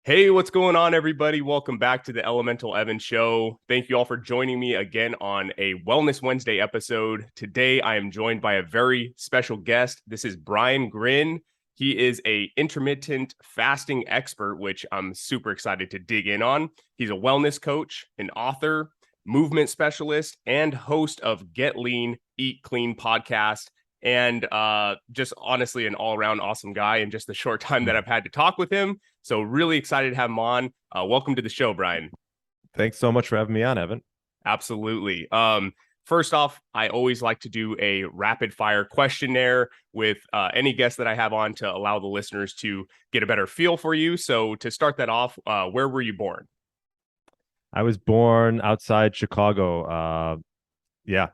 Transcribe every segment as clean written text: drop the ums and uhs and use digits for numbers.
Hey, what's going on, everybody? Welcome back to the Elemental Evan Show. Thank you all for joining me again on a Wellness Wednesday episode. Today, I am joined by a very special guest. This is Gryn. He is a intermittent fasting expert, which I'm super excited to dig in on. He's a wellness coach, an author, movement specialist, and host of Get Lean, Eat Clean podcast. And just honestly, an all-around awesome guy in just the short time that I've had to talk with him. So really excited to have him on. Welcome to the show, Brian. Thanks so much for having me on, Evan. Absolutely. First off, I always like to do a rapid fire questionnaire with any guest that I have on to allow the listeners to get a better feel for you. So to start that off, where were you born? I was born outside Chicago.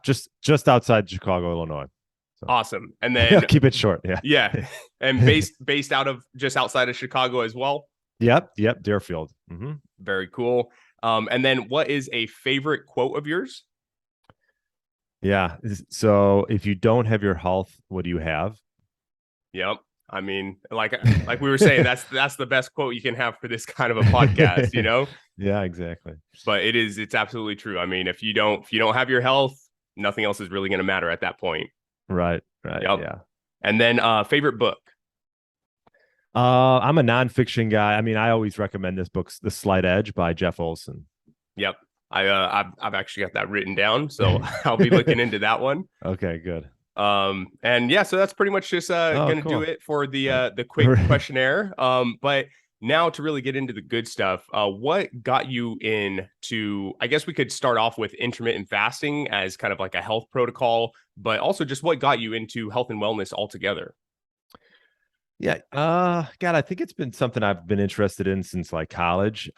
Just outside Chicago, Illinois. So. Awesome. And then keep it short. Yeah. Yeah. And based out of just outside of Chicago as well. Yep. Deerfield. Mm-hmm. Very cool. And then what is a favorite quote of yours? Yeah. So if you don't have your health, what do you have? Yep. I mean, like we were saying, that's the best quote you can have for this kind of a podcast, you know? Yeah, exactly. But it's absolutely true. I mean, if you don't have your health, nothing else is really going to matter at that point. Right. Yep. Yeah. And then favorite book? I'm a nonfiction guy. I mean, I always recommend this book, The Slight Edge by Jeff Olson. Yep. I've actually got that written down, so I'll be looking into that one. Okay, good. And yeah, so that's pretty much just gonna do it for the quick questionnaire. But now to really get into the good stuff, what got you into, I guess we could start off with intermittent fasting as kind of like a health protocol, but also just what got you into health and wellness altogether? Yeah. God, I think it's been something I've been interested in since like college.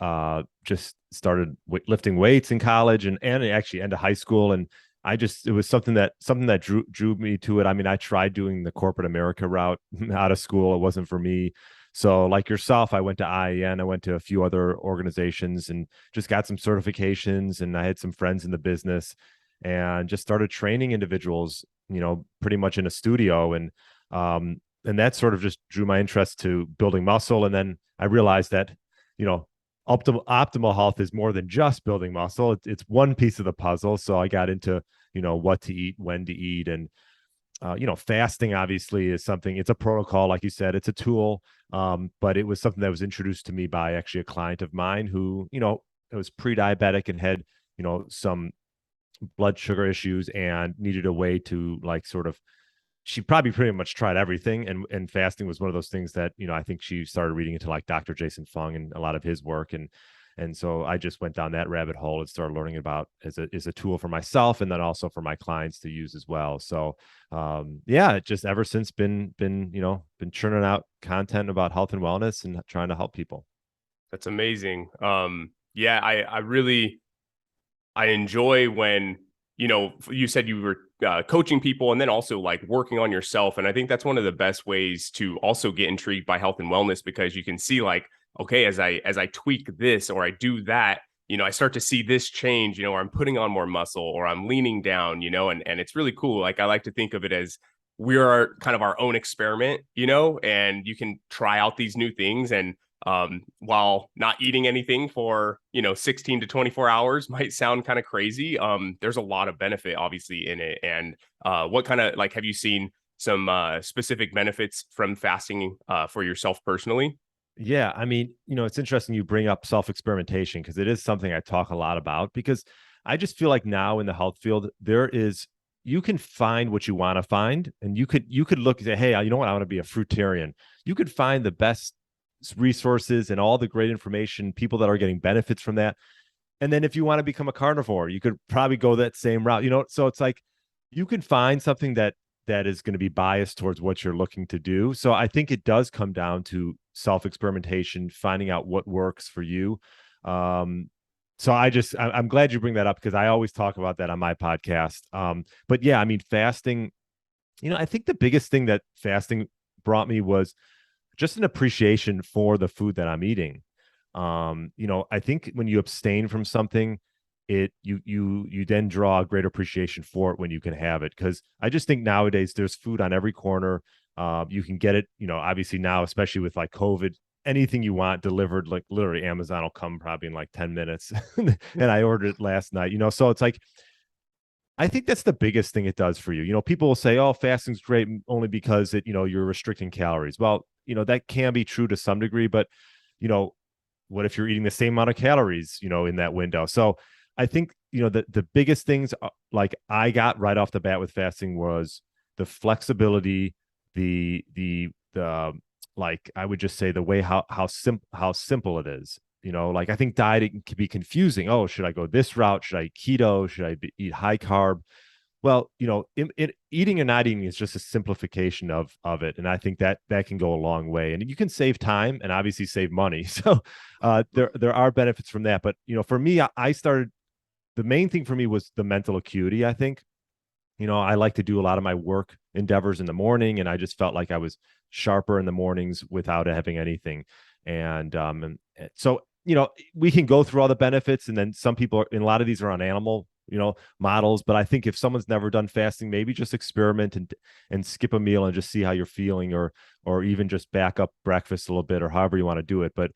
Just started lifting weights in college and actually into high school. And it was something that drew me to it. I mean, I tried doing the corporate America route out of school. It wasn't for me. So like yourself, I went to IAN, I went to a few other organizations and just got some certifications, and I had some friends in the business and just started training individuals, pretty much in a studio. And that sort of just drew my interest to building muscle. And then I realized that, optimal health is more than just building muscle. It's one piece of the puzzle. So I got into, what to eat, when to eat. And, fasting obviously is something, it's a protocol, like you said, it's a tool. But it was something that was introduced to me by actually a client of mine who, it was pre-diabetic and had, some blood sugar issues and needed a way to she probably pretty much tried everything, and fasting was one of those things that, I think she started reading into like Dr. Jason Fung and a lot of his work. And so I just went down that rabbit hole and started learning about as a tool for myself and then also for my clients to use as well. So it just ever since been churning out content about health and wellness and trying to help people. That's amazing. I really enjoy when, you said you were coaching people and then also like working on yourself. And I think that's one of the best ways to also get intrigued by health and wellness, because you can see like, okay, as I tweak this or I do that, I start to see this change, or I'm putting on more muscle or I'm leaning down, and it's really cool. Like I like to think of it as we are kind of our own experiment, and you can try out these new things. And while not eating anything for 16 to 24 hours might sound kind of crazy, there's a lot of benefit obviously in it. And what kind of have you seen some specific benefits from fasting for yourself personally? Yeah, I mean, it's interesting you bring up self-experimentation, because it is something I talk a lot about, because I just feel like now in the health field you can find what you want to find, and you could look and say, hey, you know what, I want to be a fruitarian. You could find the best resources and all the great information, people that are getting benefits from that. And then if you want to become a carnivore, you could probably go that same route, so it's like you can find something that is going to be biased towards what you're looking to do. So I think it does come down to self-experimentation, finding out what works for you. So I'm glad you bring that up, because I always talk about that on my podcast. But yeah, I mean, fasting, I think the biggest thing that fasting brought me was just an appreciation for the food that I'm eating. I think when you abstain from something, you then draw a greater appreciation for it when you can have it. Because I just think nowadays there's food on every corner. You can get it, obviously now, especially with like COVID, anything you want delivered, like literally Amazon will come probably in like 10 minutes. And I ordered it last night, so it's like, I think that's the biggest thing it does for you. People will say, "Oh, fasting's great only because you're restricting calories." Well, that can be true to some degree, but you know, what if you're eating the same amount of calories, in that window? So I think, the biggest things like I got right off the bat with fasting was the flexibility, the like I would just say the way how simple it is. Like I think dieting can be confusing. Oh, should I go this route? Should I eat keto? Should I eat high carb? Well, eating and not eating is just a simplification of it, and I think that can go a long way, and you can save time and obviously save money. So there are benefits from that. But for me, I started. The main thing for me was the mental acuity. I think I like to do a lot of my work endeavors in the morning, and I just felt like I was sharper in the mornings without having anything. And so we can go through all the benefits, and then some people and a lot of these are on animal models, but I think if someone's never done fasting, maybe just experiment and skip a meal and just see how you're feeling, or even just back up breakfast a little bit, or however you want to do it. But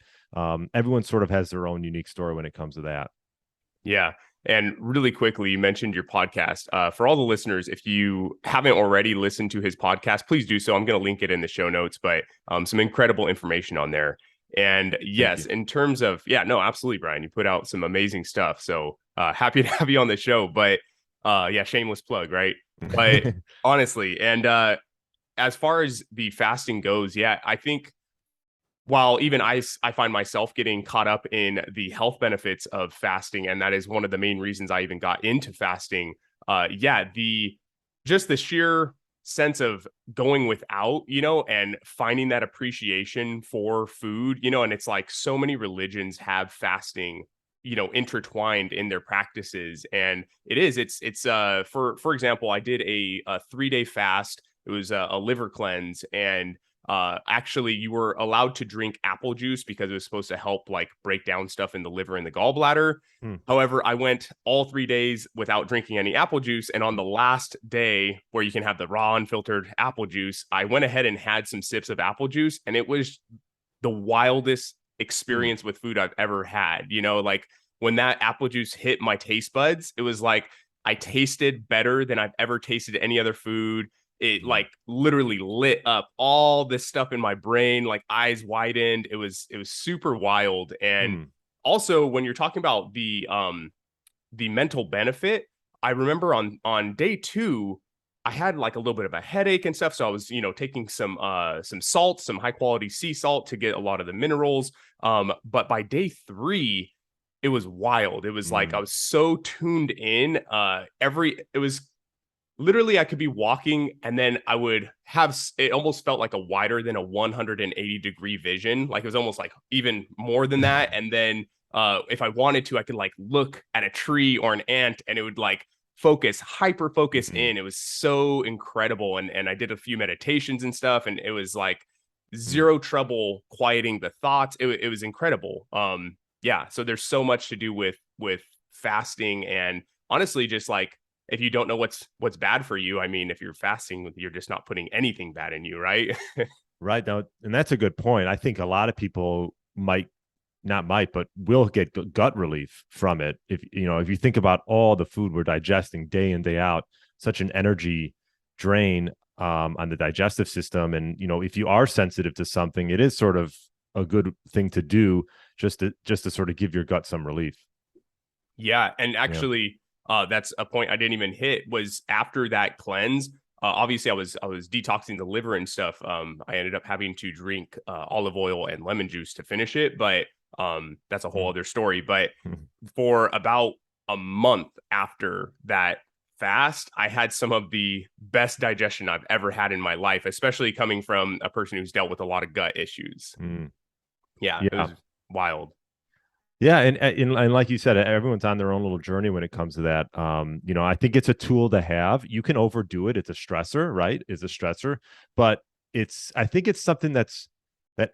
everyone sort of has their own unique story when it comes to that. Yeah. And really quickly, you mentioned your podcast. For all the listeners, if you haven't already listened to his podcast, please do so. I'm going to link it in the show notes, but some incredible information on there. And yes, in terms of, yeah, no, absolutely, Brian, you put out some amazing stuff. So happy to have you on the show. But yeah, shameless plug, right? But honestly, and as far as the fasting goes, yeah, I think while even I find myself getting caught up in the health benefits of fasting, and that is one of the main reasons I even got into fasting. Yeah, just the sheer sense of going without, and finding that appreciation for food, and it's like so many religions have fasting, intertwined in their practices, and it's for example, I did a 3-day fast. It was a liver cleanse, and actually you were allowed to drink apple juice because it was supposed to help like break down stuff in the liver and the gallbladder. However, I went all 3 days without drinking any apple juice, and on the last day where you can have the raw unfiltered apple juice, I went ahead and had some sips of apple juice, and it was the wildest experience with food I've ever had. Like when that apple juice hit my taste buds, it was like I tasted better than I've ever tasted any other food. It like literally lit up all this stuff in my brain, like eyes widened. It was super wild. And also when you're talking about the mental benefit, I remember on day 2, I had like a little bit of a headache and stuff. So I was, taking some salt, some high quality sea salt to get a lot of the minerals. But by day 3, it was wild. It was like I was so tuned in. It was literally I could be walking and then I would have, it almost felt like a wider than a 180-degree vision. Like it was almost like even more than that. And then if I wanted to, I could like look at a tree or an ant and it would like hyper focus in. It was so incredible. And I did a few meditations and stuff, and it was like zero trouble quieting the thoughts. It was incredible. Yeah. So there's so much to do with fasting, and honestly, just like, if you don't know what's bad for you, I mean, if you're fasting, you're just not putting anything bad in you, right? Right now, and that's a good point. I think a lot of people but will get gut relief from it. If you think about all the food we're digesting day in, day out, such an energy drain on the digestive system. And if you are sensitive to something, it is sort of a good thing to do just to sort of give your gut some relief. Yeah, and actually, that's a point I didn't even hit. Was after that cleanse, obviously I was detoxing the liver and stuff. I ended up having to drink olive oil and lemon juice to finish it, but that's a whole other story. But for about a month after that fast, I had some of the best digestion I've ever had in my life, especially coming from a person who's dealt with a lot of gut issues. Yeah, it was wild. Yeah, and like you said, everyone's on their own little journey when it comes to that. I think it's a tool to have. You can overdo it; it's a stressor, right? It's a stressor, but I think it's something that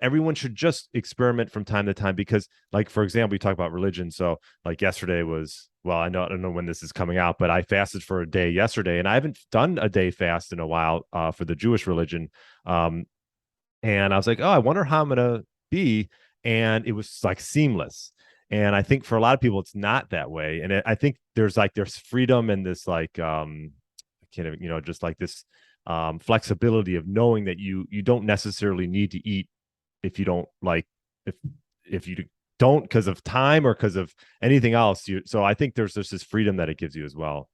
everyone should just experiment from time to time. Because, like for example, we talk about religion. So, like yesterday was, well, I don't know when this is coming out, but I fasted for a day yesterday, and I haven't done a day fast in a while for the Jewish religion. And I was like, oh, I wonder how I'm gonna be, and it was like seamless. And I think for a lot of people, it's not that way. And I think there's freedom and this like kind of just like this flexibility of knowing that you don't necessarily need to eat if you don't like if if you don't because of time or because of anything else. So I think there's just this freedom that it gives you as well.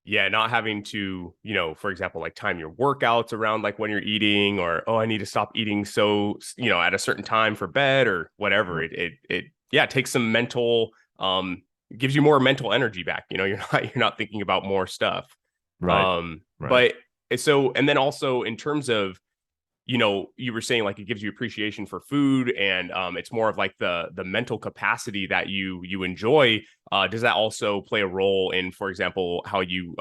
Yeah, not having to, for example, like time your workouts around like when you're eating, or oh, I need to stop eating so, at a certain time for bed or whatever. It yeah, takes some mental gives you more mental energy back. You're not thinking about more stuff. Right. Right. But so, and then also in terms of, you were saying like it gives you appreciation for food, and it's more of like the mental capacity that you enjoy. Does that also play a role in, for example, how you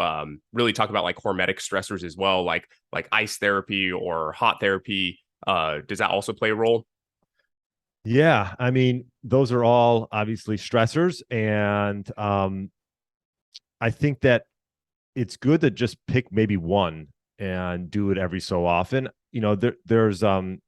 really talk about like hormetic stressors as well, like ice therapy or hot therapy? Does that also play a role? Yeah, I mean, those are all obviously stressors, and I think that it's good to just pick maybe one and do it every so often. There's something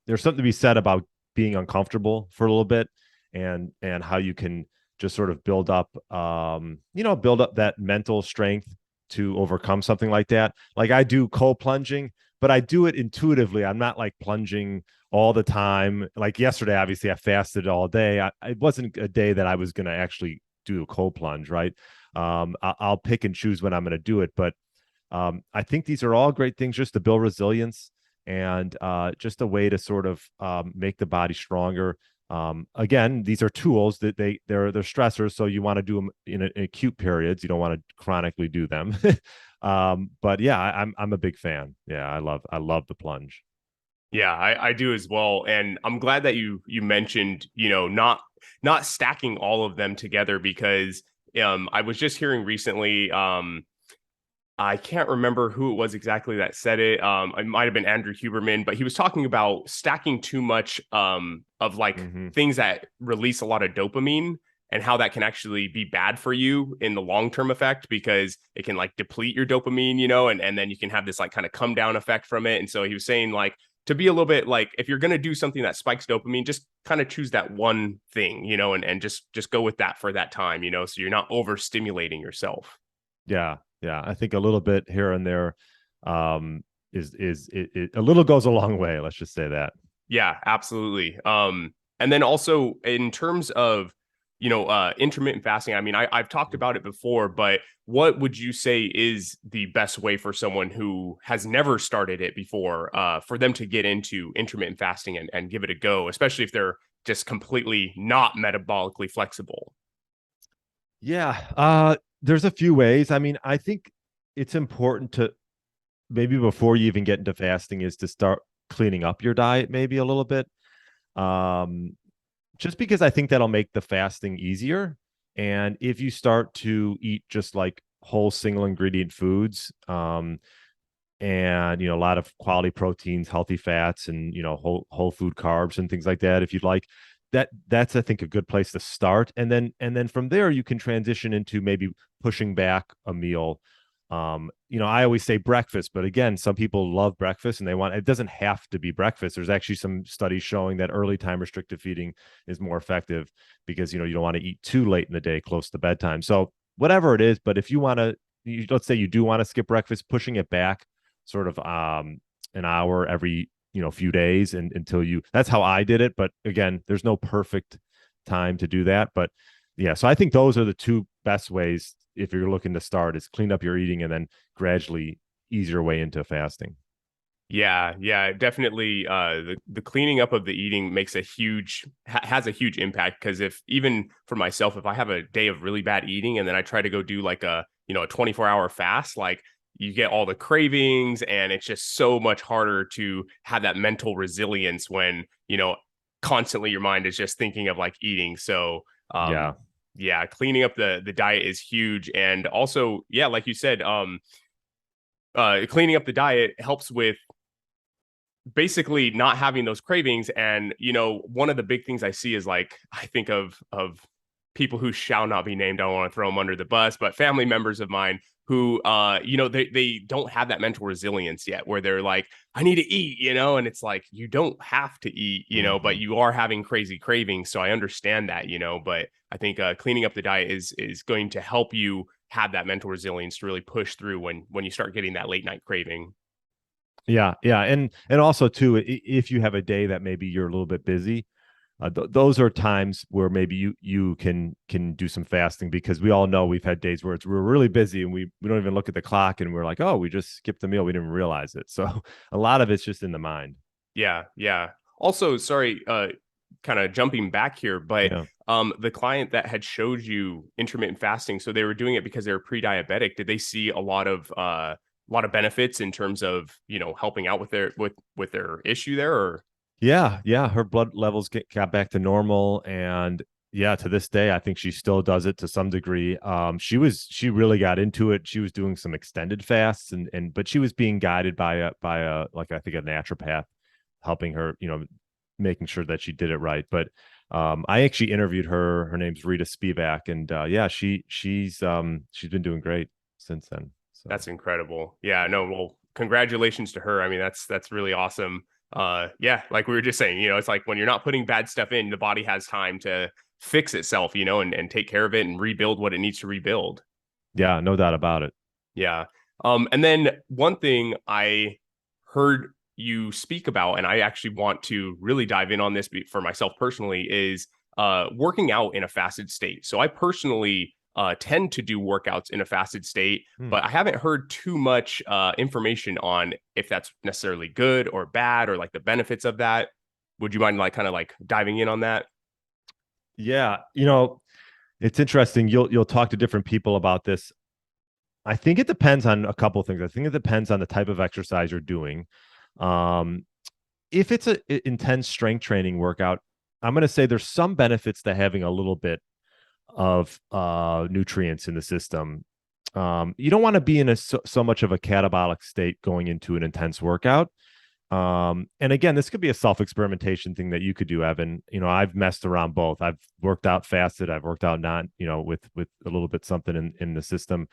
to be said about being uncomfortable for a little bit, and how you can just sort of build up that mental strength to overcome something like that. Like I do cold plunging, but I do it intuitively. I'm not like plunging all the time. Like yesterday, obviously I fasted all day. It wasn't a day that I was going to actually do a cold plunge, right? I'll pick and choose when I'm going to do it, but I think these are all great things just to build resilience, and just a way to sort of make the body stronger. Again, these are tools that they're stressors, so you want to do them in acute periods. You don't want to chronically do them. But yeah, I'm a big fan. Yeah, I love the plunge. Yeah, I do as well. And I'm glad that you mentioned, not stacking all of them together, because I was just hearing recently, I can't remember who it was exactly that said it. It might have been Andrew Huberman, but he was talking about stacking too much of like Hmm. things that release a lot of dopamine, and how that can actually be bad for you in the long term effect, because it can like deplete your dopamine, and then you can have this like kind of come down effect from it. And so he was saying like to be a little bit like, if you're going to do something that spikes dopamine, just kind of choose that one thing, and just go with that for that time, so you're not overstimulating yourself. Yeah, yeah. I think a little bit here and there a little goes a long way. Let's just say that. Yeah, absolutely. And then also in terms of, intermittent fasting, I mean, I've talked about it before, but what would you say is the best way for someone who has never started it before, for them to get into intermittent fasting and give it a go, especially if they're just completely not metabolically flexible? Yeah, there's a few ways. I mean, I think it's important to maybe before you even get into fasting is to start cleaning up your diet maybe a little bit. Um, just because I think that'll make the fasting easier. And if you start to eat just like whole single ingredient foods, and a lot of quality proteins, healthy fats, and whole food carbs and things like that, if you'd like that's I think a good place to start, and then from there you can transition into maybe pushing back a meal. I always say breakfast, but again, some people love breakfast and it doesn't have to be breakfast. There's actually some studies showing that early time restricted feeding is more effective, because you don't want to eat too late in the day close to bedtime. So whatever it is, but if you want to, let's say you do want to skip breakfast, pushing it back sort of an hour every few days, and until that's how I did it. But again, there's no perfect time to do that. But yeah, so I think those are the two best ways if you're looking to start, is clean up your eating and then gradually ease your way into fasting. Yeah, yeah, definitely. The cleaning up of the eating makes has a huge impact, because if even for myself, if I have a day of really bad eating and then I try to go do like a 24-hour fast, like you get all the cravings, and it's just so much harder to have that mental resilience when, constantly your mind is just thinking of like eating. So, Yeah. yeah, cleaning up the diet is huge. And also, yeah, like you said, cleaning up the diet helps with basically not having those cravings. And one of the big things I see is like, I think of people who shall not be named. I don't want to throw them under the bus, but family members of mine who, they don't have that mental resilience yet, where they're like, I need to eat, and it's like, you don't have to eat, but Mhm. you are having crazy cravings. So I understand that, but I think cleaning up the diet is going to help you have that mental resilience to really push through when you start getting that late night craving. Yeah, yeah, and also too, if you have a day that maybe you're a little bit busy, those are times where maybe you can do some fasting, because we all know we've had days where we're really busy and we don't even look at the clock and we're like, oh, we just skipped the meal, we didn't realize it. So a lot of it's just in the mind. Yeah, yeah. Also, sorry, kind of jumping back here, but Yeah. the client that had showed you intermittent fasting, so they were doing it because they were pre-diabetic. Did they see a lot of benefits in terms of helping out with their issue there? Or Yeah, yeah, her blood levels got back to normal, and yeah, to this day, I think she still does it to some degree. She really got into it. She was doing some extended fasts, and but she was being guided by a like I think a naturopath, helping her, making sure that she did it right. But I actually interviewed her. Her name's Rita Spivak, and yeah, she's been doing great since then. So that's incredible. Yeah, no, well, congratulations to her. I mean, that's really awesome. Yeah, like we were just saying, it's like when you're not putting bad stuff in, the body has time to fix itself, and take care of it and rebuild what it needs to rebuild. yeah, no doubt about it. Yeah. And then one thing I heard you speak about, and I actually want to really dive in on this for myself personally, is working out in a fasted state. So I personally tend to do workouts in a fasted state, Hmm. but I haven't heard too much information on if that's necessarily good or bad, or like the benefits of that. Would you mind like kind of like diving in on that? Yeah, it's interesting. You'll talk to different people about this. I think it depends on a couple of things. I think it depends on the type of exercise you're doing. Um, if it's a intense strength training workout, I'm going to say there's some benefits to having a little bit of nutrients in the system. You don't want to be in so much of a catabolic state going into an intense workout. And again, this could be a self-experimentation thing that you could do, Evan. I've messed around both. I've worked out fasted, I've worked out not, with a little bit something in the system.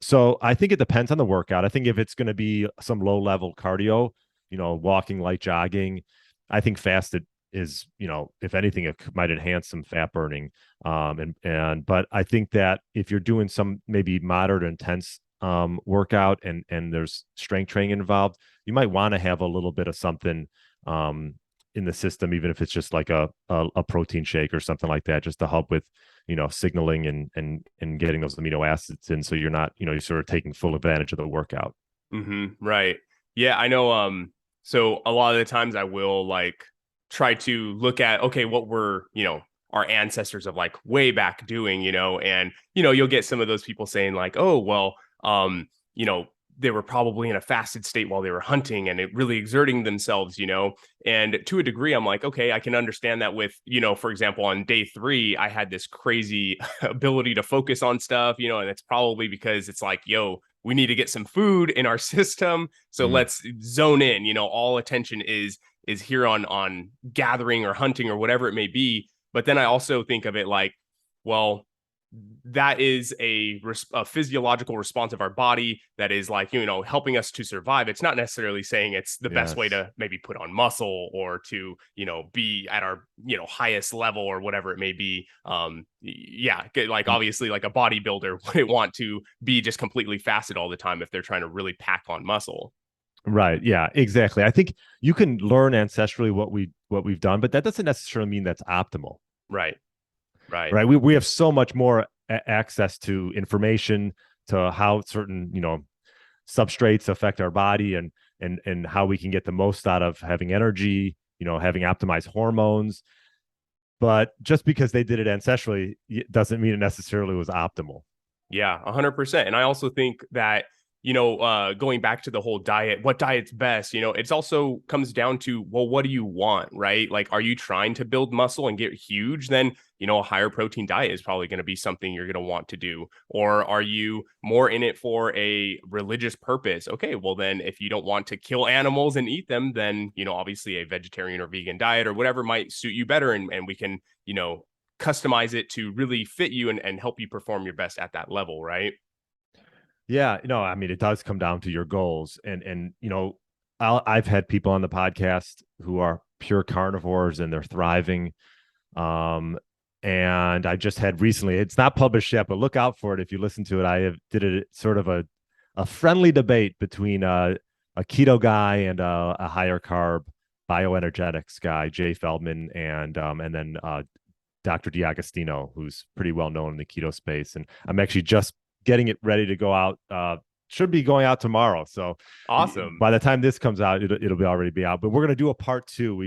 So I think it depends on the workout. I think if it's going to be some low-level cardio, walking, light jogging, I think fasted is, if anything, it might enhance some fat burning. But I think that if you're doing some maybe moderate intense workout, and there's strength training involved, you might want to have a little bit of something in the system, even if it's just like a protein shake or something like that, just to help with signaling and getting those amino acids in, so you're not, you're sort of taking full advantage of the workout. Right. Yeah, I know. So a lot of the times I will like try to look at, okay, what were, our ancestors of like way back doing, and you'll get some of those people saying like, oh, well, um, you know, they were probably in a fasted state while they were hunting and it really exerting themselves, and to a degree, I'm like, okay, I can understand that with, for example, on day 3, I had this crazy ability to focus on stuff, and it's probably because it's like, yo, we need to get some food in our system. So Mm. let's zone in, all attention is here on gathering or hunting or whatever it may be. But then I also think of it like, well, that is a physiological response of our body that is like, helping us to survive. It's not necessarily saying it's the best way Yes. to maybe put on muscle or to be at our highest level or whatever it may be. Yeah, like obviously like a bodybuilder wouldn't want to be just completely fasted all the time if they're trying to really pack on muscle. Right. Yeah, exactly. I think you can learn ancestrally what we've done, but that doesn't necessarily mean that's optimal. Right, right. Right. We have so much more access to information, to how certain, substrates affect our body, and how we can get the most out of having energy, having optimized hormones. But just because they did it ancestrally doesn't mean it necessarily was optimal. Yeah, 100%. And I also think that, going back to the whole diet, what diet's best, it's also comes down to, well, what do you want, right? Like, are you trying to build muscle and get huge? Then, a higher protein diet is probably going to be something you're going to want to do. Or are you more in it for a religious purpose? Okay, well, then if you don't want to kill animals and eat them, then, obviously a vegetarian or vegan diet or whatever might suit you better. And we can, customize it to really fit you and help you perform your best at that level, right? Yeah, no, I mean, it does come down to your goals, and I've had people on the podcast who are pure carnivores and they're thriving. Um, and I just had recently, it's not published yet, but look out for it if you listen to it. Did it sort of a friendly debate between a keto guy and a higher carb bioenergetics guy, Jay Feldman, and then Dr. D'Agostino, who's pretty well known in the keto space. And I'm actually just getting it ready to go out. Should be going out tomorrow. So Awesome. by the time this comes out, it'll be already be out. But we're gonna do a part two.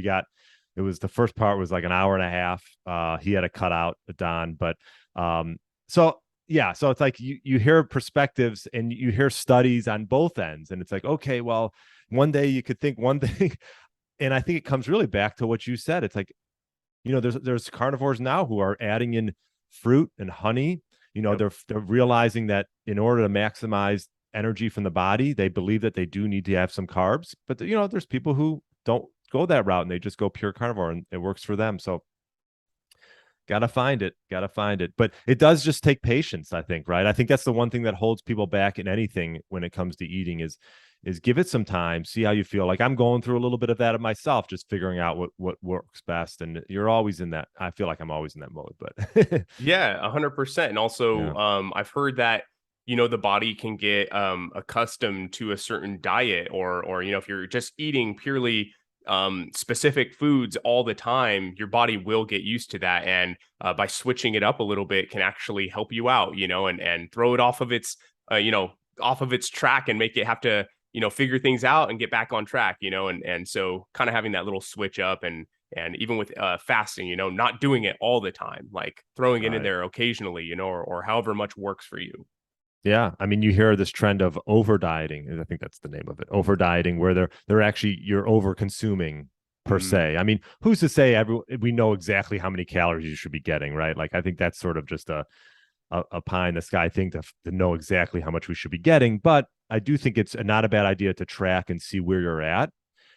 It was the first part was like an hour and a half. He had a cutout, Don, but so yeah, so it's like you hear perspectives and you hear studies on both ends, and it's like, okay, well, one day you could think one thing, and I think it comes really back to what you said. It's like, there's carnivores now who are adding in fruit and honey. Yep. They're realizing that in order to maximize energy from the body, they believe that they do need to have some carbs. But there's people who don't go that route and they just go pure carnivore and it works for them. So gotta find it. But it does just take patience, I think, right? I think that's the one thing that holds people back in anything when it comes to eating is give it some time, see how you feel. Like I'm going through a little bit of that of myself, just figuring out what works best. And you're always in that. I feel like I'm always in that mode, but Yeah, 100%. And also, yeah. I've heard that, the body can get accustomed to a certain diet, or if you're just eating purely specific foods all the time, your body will get used to that. And by switching it up a little bit can actually help you out, and throw it off of its, off of its track and make it have to, figure things out and get back on track, and so kind of having that little switch up and even with fasting, not doing it all the time, like throwing it in Right. there occasionally, or however much works for you. Yeah, I mean, you hear this trend of over dieting. I think that's the name of it, over dieting, where they're actually you're over consuming per Mm, se. I mean, who's to say we know exactly how many calories you should be getting, right? Like, I think that's sort of just a pie in the sky thing to know exactly how much we should be getting. But I do think it's not a bad idea to track and see where you're at.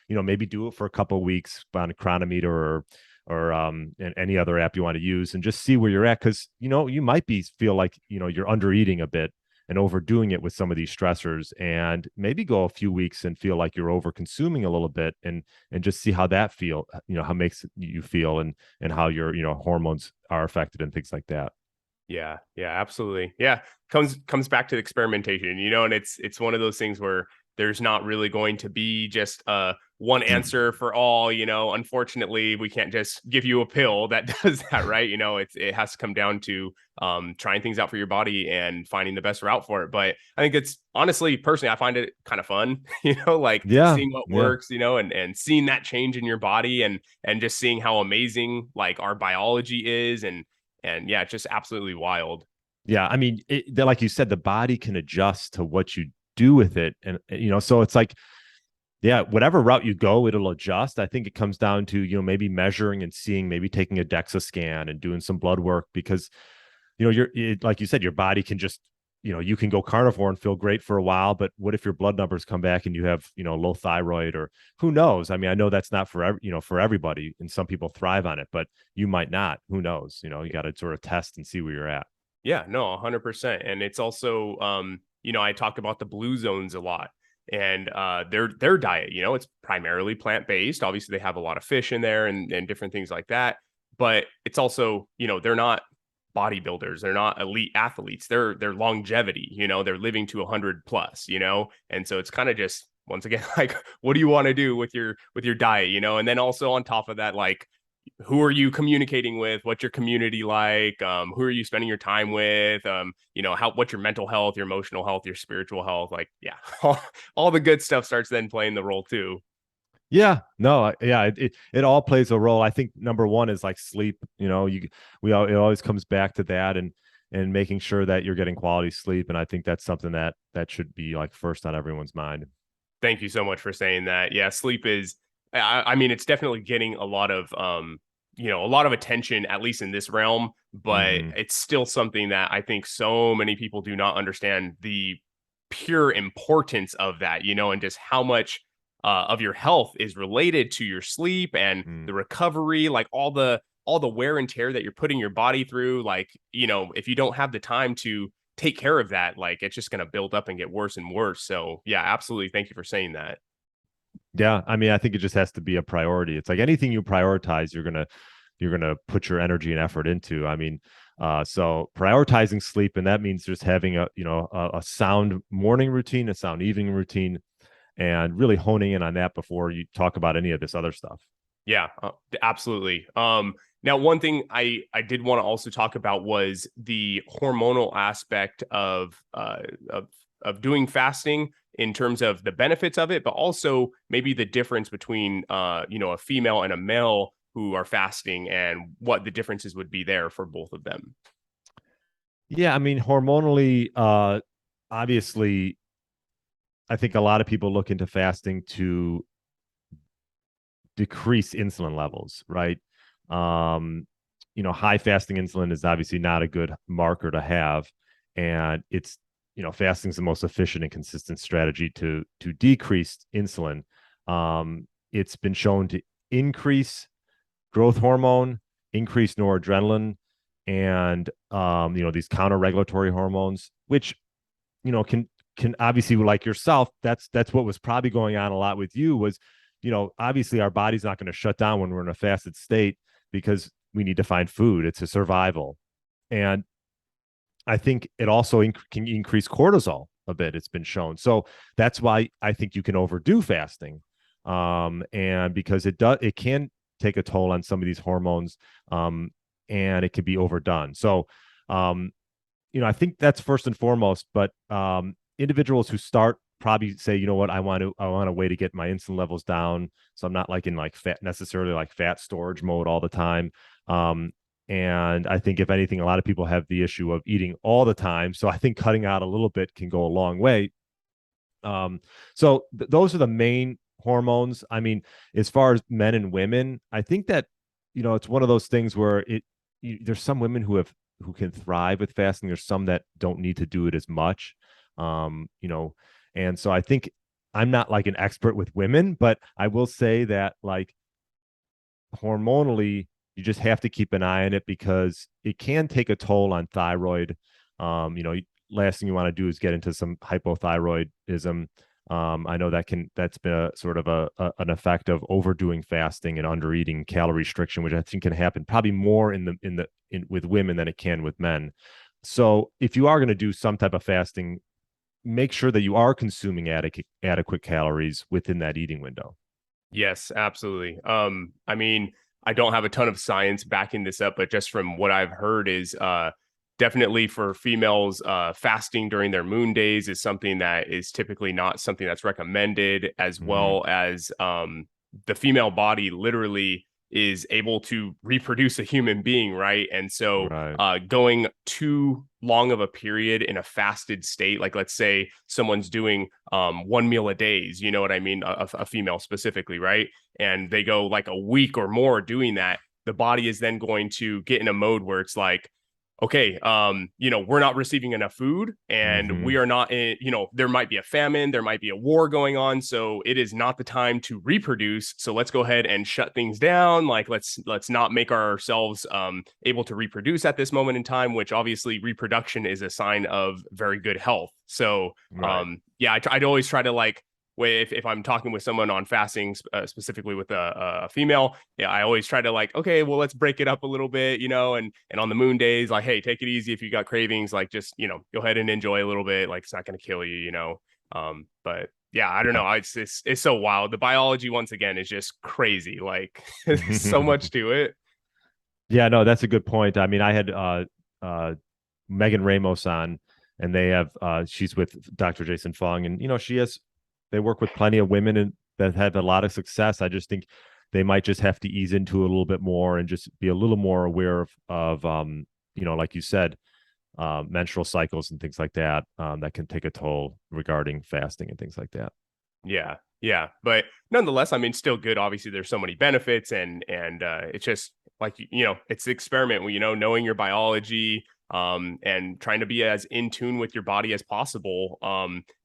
Maybe do it for a couple of weeks on a chronometer or any other app you want to use and just see where you're at, because you might feel like you're under eating a bit and overdoing it with some of these stressors, and maybe go a few weeks and feel like you're over consuming a little bit, and just see how that how makes you feel, and how your hormones are affected and things like that. yeah, yeah, absolutely. Yeah, comes back to experimentation, and it's one of those things where there's not really going to be just one answer for all. Unfortunately, we can't just give you a pill that does that, right? It has to come down to trying things out for your body and finding the best route for it. But I think it's honestly, personally, I find it kind of fun, like Yeah, seeing what yeah. works, and seeing that change in your body, and just seeing how amazing like our biology is, and yeah, it's just absolutely wild. Yeah, I mean, like you said, the body can adjust to what you do with it, and so it's like, yeah, whatever route you go, it'll adjust. I think it comes down to maybe measuring and seeing, maybe taking a DEXA scan and doing some blood work, because like you said, your body can just you can go carnivore and feel great for a while, but what if your blood numbers come back and you have low thyroid, or who knows? I mean, I know that's not for everybody, and some people thrive on it, but you might not. Who knows? You got to sort of test and see where you're at. Yeah, no, 100%. And it's also, I talk about the blue zones a lot, and their diet, it's primarily plant-based. Obviously, they have a lot of fish in there and different things like that. But it's also, they're not bodybuilders, they're not elite athletes. They're longevity, they're living to 100 plus, and so it's kind of just once again, like, what do you want to do with your diet, and then also on top of that, like, who are you communicating with, what's your community like, who are you spending your time with, what's your mental health, your emotional health, your spiritual health, like, yeah, all the good stuff starts then playing the role too. Yeah, no, yeah, it all plays a role. I think number one is like sleep. It always comes back to that, and making sure that you're getting quality sleep. And I think that's something that should be like first on everyone's mind. Thank you so much for saying that. Yeah, sleep is, I mean, it's definitely getting a lot of a lot of attention, at least in this realm, but Hmm. it's still something that I think so many people do not understand the pure importance of that, and just how much of your health is related to your sleep and Mm. the recovery, like all the all the wear and tear that you're putting your body through, like, if you don't have the time to take care of that, like it's just going to build up and get worse and worse. So yeah, absolutely. Thank you for saying that. Yeah, I mean, I think it just has to be a priority. It's like anything you prioritize, you're gonna put your energy and effort into. I mean, so prioritizing sleep, and that means just having a sound morning routine, a sound evening routine, and really honing in on that before you talk about any of this other stuff. Yeah, absolutely. Now, one thing I did want to also talk about was the hormonal aspect of doing fasting in terms of the benefits of it, but also maybe the difference between a female and a male who are fasting and what the differences would be there for both of them. Yeah, I mean, hormonally, obviously, I think a lot of people look into fasting to decrease insulin levels, right? Um, high fasting insulin is obviously not a good marker to have, and it's fasting is the most efficient and consistent strategy to decrease insulin. It's been shown to increase growth hormone, increase noradrenaline, and these counter regulatory hormones, which can obviously, like yourself, that's what was probably going on a lot with you was, obviously our body's not going to shut down when we're in a fasted state because we need to find food. It's a survival. And I think it also can increase cortisol a bit. It's been shown. So that's why I think you can overdo fasting. And because it can take a toll on some of these hormones, and it can be overdone. So, I think that's first and foremost, but individuals who start probably say, you know what, I want a way to get my insulin levels down. So I'm not like in like necessarily like fat storage mode all the time. And I think if anything, a lot of people have the issue of eating all the time. So I think cutting out a little bit can go a long way. So those are the main hormones. I mean, as far as men and women, I think that, it's one of those things where there's some women who can thrive with fasting. There's some that don't need to do it as much. um you know and so I think I'm not like an expert with women, but I will say that like hormonally you just have to keep an eye on it because it can take a toll on thyroid. Last thing you want to do is get into some hypothyroidism. I know that's been a sort of an effect of overdoing fasting and under eating, calorie restriction, which I think can happen probably more with women than it can with men. So if you are going to do some type of fasting, make sure that you are consuming adequate calories within that eating window. Yes, absolutely. I mean, I don't have a ton of science backing this up, but just from what I've heard is definitely for females, fasting during their moon days is something that is typically not something that's recommended, as Mm-hmm. well as the female body literally is able to reproduce a human being, right? And so Right. going too long of a period in a fasted state, like let's say someone's doing one meal a days, you know what I mean? A female specifically, right? And they go like a week or more doing that, the body is then going to get in a mode where it's like, okay, we're not receiving enough food and Mm-hmm. we are not in, there might be a famine, there might be a war going on. So it is not the time to reproduce. So let's go ahead and shut things down. Like let's not make ourselves able to reproduce at this moment in time, which obviously reproduction is a sign of very good health. So Right. yeah, I'd always try to like, if I'm talking with someone on fasting, specifically with a female, yeah, I always try to like, okay, well, let's break it up a little bit, and on the moon days, like, hey, take it easy if you got cravings, like just go ahead and enjoy a little bit, like it's not going to kill you. But yeah, I don't know, it's so wild. The biology once again is just crazy. Like there's so Yeah. much to it. Yeah, no, that's a good point. I mean, I had uh Megan Ramos on, and they have she's with Dr. Jason Fung, and they work with plenty of women and that have a lot of success. I just think they might just have to ease into it a little bit more and just be a little more aware of like you said, menstrual cycles and things like that, that can take a toll regarding fasting and things like that. Yeah, yeah, but nonetheless, I mean, still good. Obviously, there's so many benefits, and it's just like it's the experiment. Knowing your biology, and trying to be as in tune with your body as possible.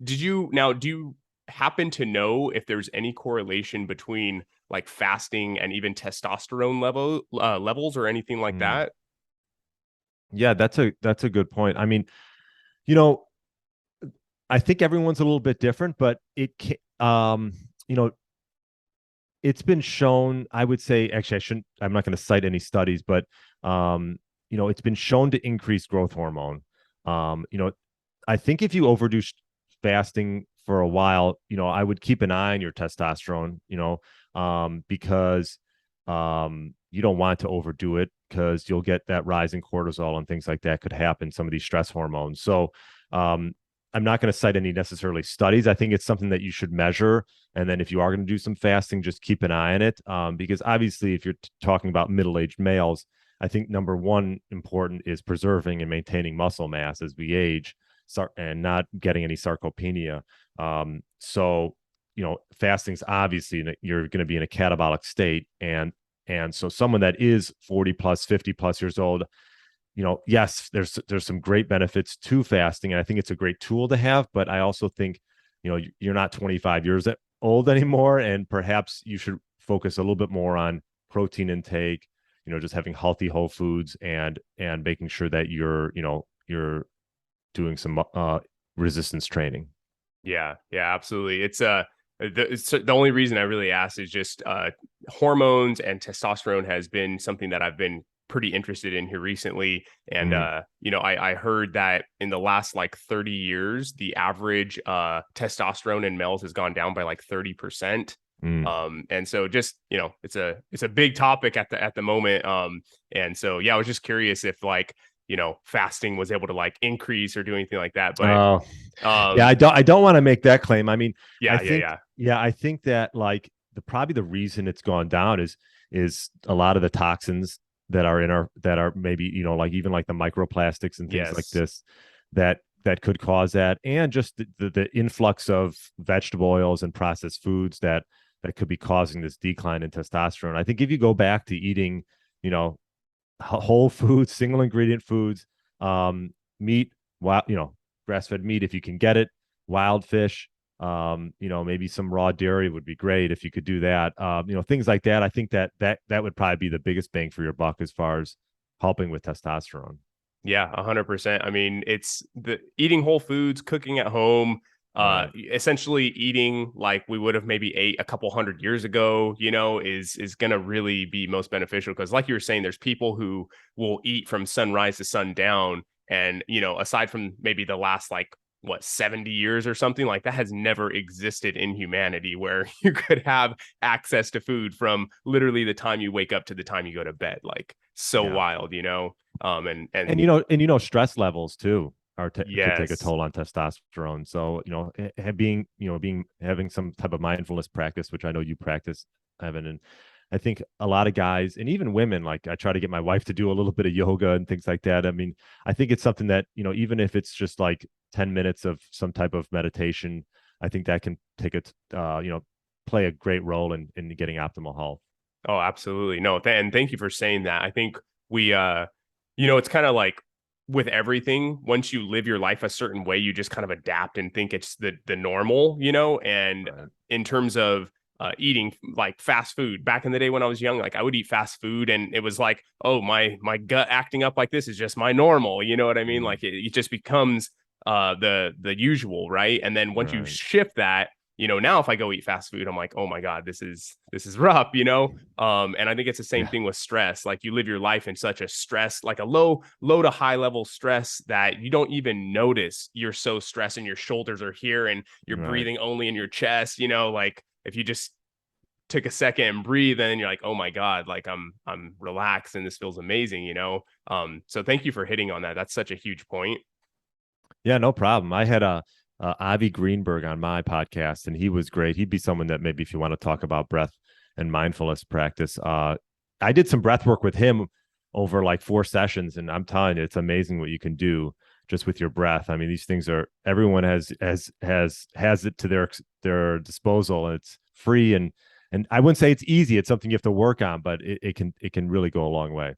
Do you happen to know if there's any correlation between like fasting and even testosterone levels or anything like Mm. that? Yeah, that's a good point. I mean, you know, I think everyone's a little bit different, but it can, you know, it's been shown, I would say, actually, I'm not going to cite any studies, but, it's been shown to increase growth hormone. You know, I think if you overdo fasting for a while, I would keep an eye on your testosterone, because you don't want to overdo it because you'll get that rise in cortisol and things like that could happen, some of these stress hormones. So, um, I'm not going to cite any necessarily studies. I think it's something that you should measure. And then if you are going to do some fasting, just keep an eye on it. Because obviously, if you're talking about middle aged males, I think number one important is preserving and maintaining muscle mass as we age and not getting any sarcopenia. So, fasting's obviously you're going to be in a catabolic state. And so someone that is 40 plus, 50 plus years old, yes, there's some great benefits to fasting, and I think it's a great tool to have. But I also think, you're not 25 years old anymore, and perhaps you should focus a little bit more on protein intake. Just having healthy whole foods and making sure that you're doing some resistance training. Yeah, yeah, absolutely. The only reason I really asked is just hormones and testosterone has been something that I've been pretty interested in here recently. And Mm, I heard that in the last like 30 years, the average testosterone in males has gone down by like 30%. mm. And so just, it's a big topic at the moment. And so yeah, I was just curious if like, fasting was able to like increase or do anything like that. But Oh, yeah, um I don't want to make that claim. I mean, I yeah, yeah, think yeah. yeah, I think that like probably the reason it's gone down is a lot of the toxins that are in our that are maybe, like even like the microplastics and things like Yes. this that could cause that, and just the influx of vegetable oils and processed foods that could be causing this decline in testosterone. I think if you go back to eating, you know, whole foods, single ingredient foods, meat, wild, grass fed meat if you can get it, wild fish, maybe some raw dairy would be great if you could do that. Things like that. I think that would probably be the biggest bang for your buck as far as helping with testosterone. Yeah, 100%. I mean, it's the eating whole foods, cooking at home, Right. essentially eating like we would have maybe ate a couple hundred years ago, is gonna really be most beneficial. Because like you were saying, there's people who will eat from sunrise to sundown. And, aside from maybe the last like what 70 years or something like that has never existed in humanity where you could have access to food from literally the time you wake up to the time you go to bed. Like so Yeah. wild, And and stress levels too could take a yes. toll on testosterone. So being being having some type of mindfulness practice, which I know you practice, Evan, and I think a lot of guys and even women, like I try to get my wife to do a little bit of yoga and things like that. I mean, I think it's something that even if it's just like 10 minutes of some type of meditation, I think that can take it, play a great role in getting optimal health. Oh, absolutely. No, and thank you for saying that. I think we it's kind of like with everything, once you live your life a certain way, you just kind of adapt and think it's the normal, and Right. in terms of eating like fast food back in the day when I was young, like I would eat fast food and it was like, oh, my gut acting up like this is just my normal, you know what I mean? Mm, Like it just becomes the usual, right? And then once you right. shift that, now if I go eat fast food, I'm like, oh my God, this is rough, and I think it's the same Yeah. thing with stress. Like you live your life in such a stress, like a low to high level stress that you don't even notice you're so stressed and your shoulders are here and you're Right. breathing only in your chest, like if you just took a second and breathe, and you're like, oh my God, like I'm relaxed and this feels amazing. So thank you for hitting on that. That's such a huge point. Yeah, no problem. I had Avi Greenberg on my podcast, and he was great. He'd be someone that maybe if you want to talk about breath and mindfulness practice. I did some breath work with him over like 4 sessions, and I'm telling you, it's amazing what you can do just with your breath. I mean, these things are everyone has it to their disposal, and it's free and I wouldn't say it's easy. It's something you have to work on, but it can really go a long way.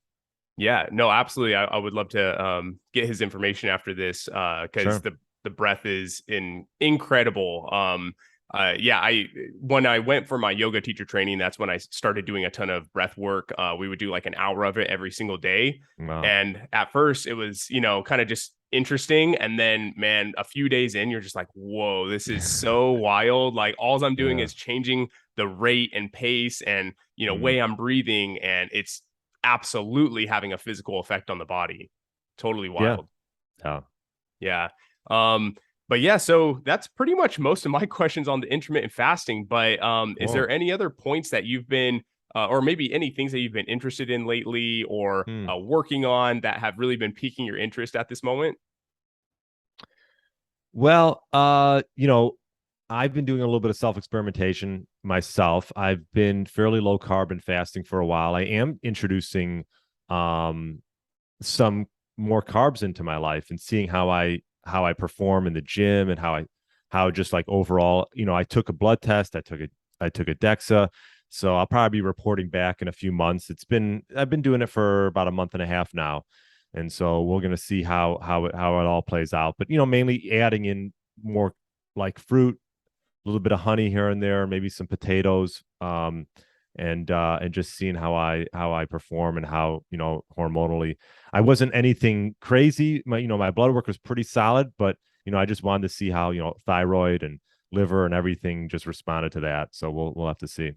Yeah, no, absolutely. I would love to get his information after this because Sure. the breath is incredible. Yeah, I when I went for my yoga teacher training, that's when I started doing a ton of breath work. We would do like an hour of it every single day. Wow. And at first it was, kind of just interesting. And then, man, a few days in, you're just like, whoa, this is so wild. Like all I'm doing Yeah. is changing the rate and pace and, Mm. way I'm breathing. And it's absolutely having a physical effect on the body. Totally Yeah. wild. Yeah. Yeah. Um, but yeah, so that's pretty much most of my questions on the intermittent fasting. But is there Cool. any other points that you've been, or maybe any things that you've been interested in lately or Hmm. working on that have really been piquing your interest at this moment? Well, I've been doing a little bit of self experimentation myself. I've been fairly low carb and fasting for a while. I am introducing um, some more carbs into my life and seeing how I perform in the gym and how just like overall, I took a blood test, I took a DEXA. So I'll probably be reporting back in a few months. I've been doing it for about a month and a half now. And so we're gonna see how it all plays out. But mainly adding in more like fruit, a little bit of honey here and there, maybe some potatoes, and just seeing how I perform and how hormonally. I wasn't anything crazy. My blood work was pretty solid, but I just wanted to see how thyroid and liver and everything just responded to that. So we'll have to see.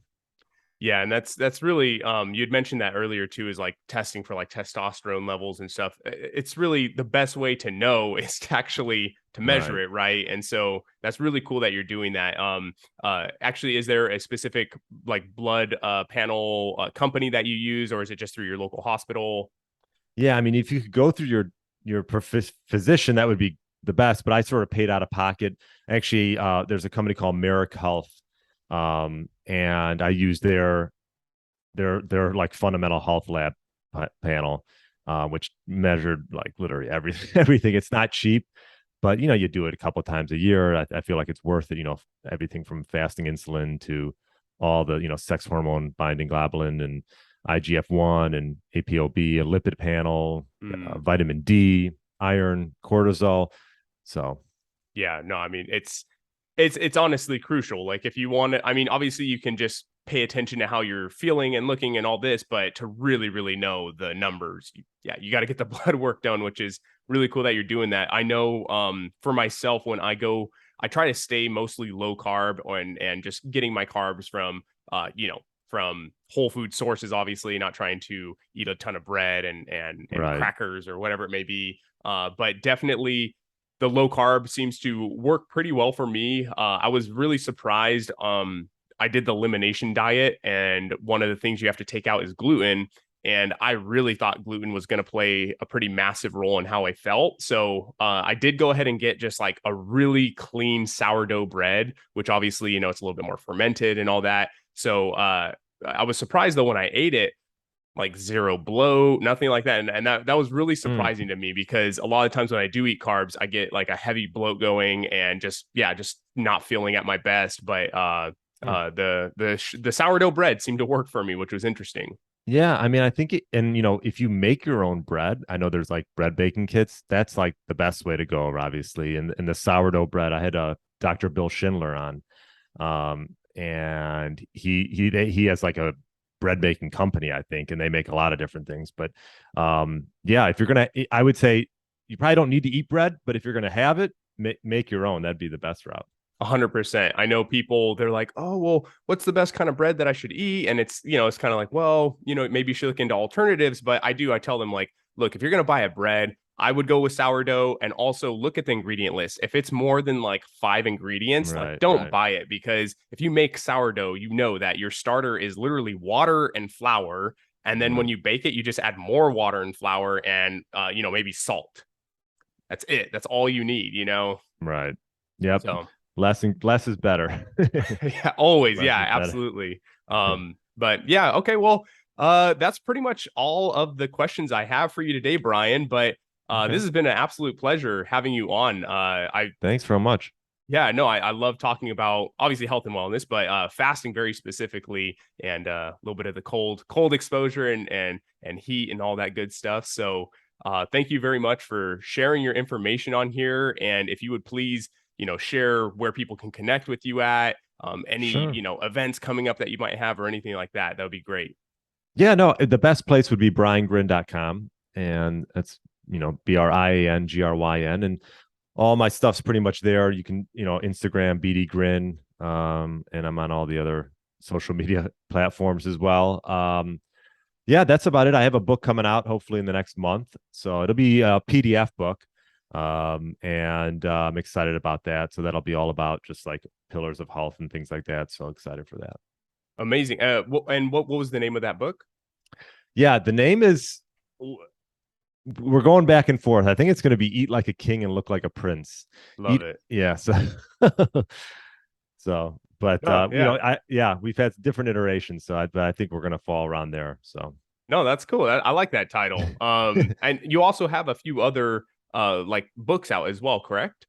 Yeah, and that's really you'd mentioned that earlier too, is like testing for like testosterone levels and stuff. It's really the best way to know is to actually to measure Right. it, right? And so that's really cool that you're doing that. Actually, is there a specific like blood panel company that you use, or is it just through your local hospital? Yeah, I mean, if you could go through your physician, that would be the best. But I sort of paid out of pocket. Actually, there's a company called Merrick Health, and I use their like fundamental health lab panel, which measured like literally everything. Everything. It's not cheap, but you do it a couple of times a year. I feel like it's worth it. Everything from fasting insulin to all the sex hormone binding globulin and IGF-1 and APOB, a lipid panel, Mm. vitamin D, iron, cortisol. So Yeah, no, I mean it's honestly crucial. Like if you want to, I mean, obviously you can just pay attention to how you're feeling and looking and all this, but to really, really know the numbers, yeah, you got to get the blood work done, which is really cool that you're doing that. I know for myself, when I go, I try to stay mostly low carb and just getting my carbs from from whole food sources, obviously, not trying to eat a ton of bread and right. crackers or whatever it may be. But definitely the low carb seems to work pretty well for me. I was really surprised. I did the elimination diet, and one of the things you have to take out is gluten. And I really thought gluten was going to play a pretty massive role in how I felt. So I did go ahead and get just like a really clean sourdough bread, which obviously, it's a little bit more fermented and all that. So I was surprised though when I ate it, like zero bloat, nothing like that. And that was really Mm. surprising to me because a lot of times when I do eat carbs, I get like a heavy bloat going and just not feeling at my best. But Mm. the sourdough bread seemed to work for me, which was interesting. Yeah, I mean, I think and if you make your own bread, I know there's like bread baking kits. That's like the best way to go, obviously. And the sourdough bread, I had a Dr. Bill Schindler on, and he has like a bread making company, I think, and they make a lot of different things. But yeah, if you're gonna, I would say you probably don't need to eat bread, but if you're gonna have it, make your own. That'd be the best route. 100%. I know people, they're like, oh, well, what's the best kind of bread that I should eat? And it's kind of like, well, maybe you should look into alternatives. But I tell them, like, look, if you're going to buy a bread, I would go with sourdough and also look at the ingredient list. If it's more than like 5 ingredients, like, Right, don't right, buy it because if you make sourdough, you know that your starter is literally water and flour. And then right, when you bake it, you just add more water and flour and, maybe salt. That's it. That's all you need. right. Yep. So. Less is better. Yeah, always. Less Yeah, is better. absolutely. But yeah, okay. Well, that's pretty much all of the questions I have for you today, Brian. But Okay. this has been an absolute pleasure having you on. Thanks very much. Yeah, no, I love talking about obviously health and wellness, but fasting very specifically, and a little bit of the cold exposure and heat and all that good stuff. So, thank you very much for sharing your information on here. And if you would please, share where people can connect with you at, any, Sure. events coming up that you might have or anything like that, that would be great. Yeah, no, the best place would be briangryn.com. And that's, BRIANGRYN. And all my stuff's pretty much there. You can, Instagram, BD Gryn. And I'm on all the other social media platforms as well. Yeah, that's about it. I have a book coming out hopefully in the next month. So it'll be a PDF book. And I'm excited about that. So that'll be all about just like pillars of health and things like that. So excited for that. Amazing. And what was the name of that book? Yeah, the name is, we're going back and forth. I think it's going to be Eat Like a King and Look Like a Prince. Love it. Yeah. So, but Oh, yeah. we've had different iterations. So I think we're going to fall around there. So, No, that's cool. I like that title. And you also have a few other like books out as well, correct?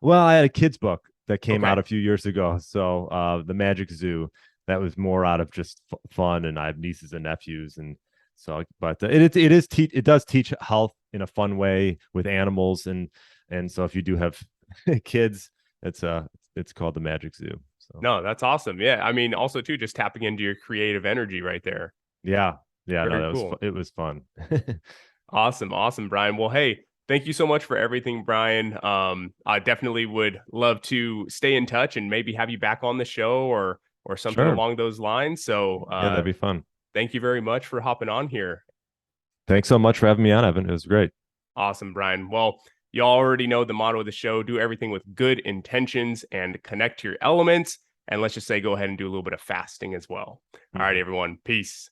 well, I had a kid's book that came Okay. out a few years ago. So, The Magic Zoo, that was more out of just fun. And I have nieces and nephews. And so, but it does teach health in a fun way with animals. And so if you do have kids, it's called The Magic Zoo. So, No, that's awesome. Yeah. I mean, also too, just tapping into your creative energy right there. yeah. Yeah. No, Very cool. it was fun. Awesome. Awesome, Brian. Well, hey, thank you so much for everything, Brian. I definitely would love to stay in touch and maybe have you back on the show or something Sure. along those lines. So Yeah, that'd be fun. thank you very much for hopping on here. Thanks so much for having me on, Evan. It was great. Awesome, Brian. Well, you already know the motto of the show: do everything with good intentions and connect to your elements. And let's just say, go ahead and do a little bit of fasting as well. All right, Mhm. everyone. Peace.